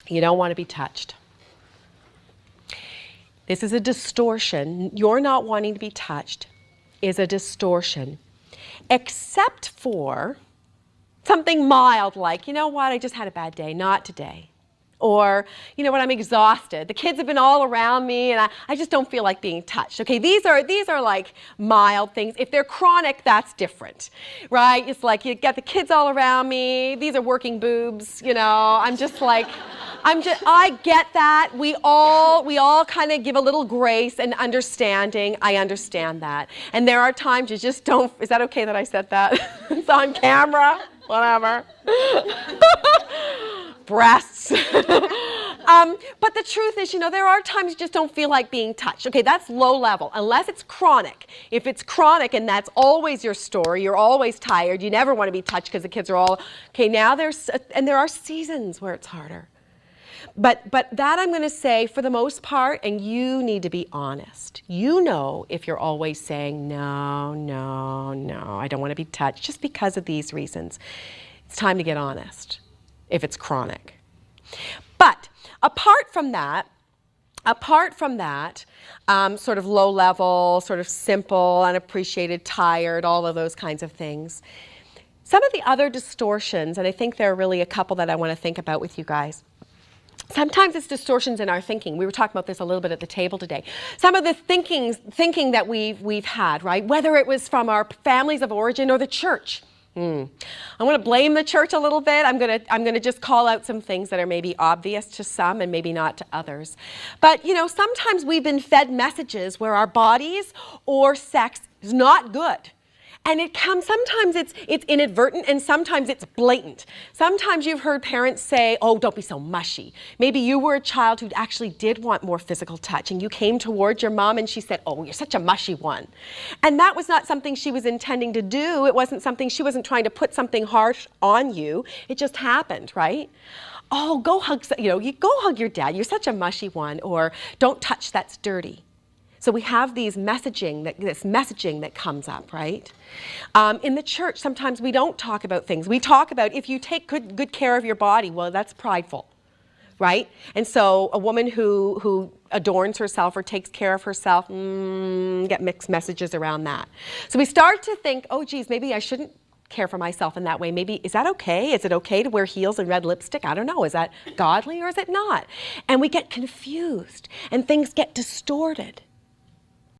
You don't want to be touched. This is a distortion. You're not wanting to be touched is a distortion, except for something mild like, you know what, I just had a bad day, not today. Or, you know what, I'm exhausted. The kids have been all around me and I just don't feel like being touched. Okay, these are like mild things. If they're chronic, that's different, right? It's like you got the kids all around me. These are working boobs, you know. I'm just like, I get that. We all kind of give a little grace and understanding. I understand that. And there are times you just don't, is that okay that I said that? It's on camera, whatever. Breasts. But the truth is, you know, there are times you just don't feel like being touched. Okay, that's low level, unless it's chronic. If it's chronic and that's always your story, you're always tired, you never want to be touched because the kids are all, okay, now there are seasons where it's harder. But that I'm going to say for the most part, and you need to be honest. You know if you're always saying, no, no, no, I don't want to be touched just because of these reasons. It's time to get honest if it's chronic. But apart from that, sort of low level, sort of simple, unappreciated, tired, all of those kinds of things, some of the other distortions, and I think there are really a couple that I want to think about with you guys. Sometimes it's distortions in our thinking. We were talking about this a little bit at the table today. Some of the thinking that we've had, right? Whether it was from our families of origin or the church. I want to blame the church a little bit. I'm going to just call out some things that are maybe obvious to some and maybe not to others. But, you know, sometimes we've been fed messages where our bodies or sex is not good. And it comes, sometimes it's inadvertent and sometimes it's blatant. Sometimes you've heard parents say, oh, don't be so mushy. Maybe you were a child who actually did want more physical touch and you came towards your mom and she said, oh, you're such a mushy one. And that was not something she was intending to do. It wasn't something, she wasn't trying to put something harsh on you. It just happened, right? Oh, go hug, you go hug your dad. You're such a mushy one. Or don't touch, that's dirty. So we have this messaging that comes up, right? In the church, sometimes we don't talk about things. We talk about if you take good care of your body, well, that's prideful, right? And so a woman who adorns herself or takes care of herself, get mixed messages around that. So we start to think, oh, geez, maybe I shouldn't care for myself in that way. Maybe, is that okay? Is it okay to wear heels and red lipstick? I don't know. Is that godly or is it not? And we get confused and things get distorted.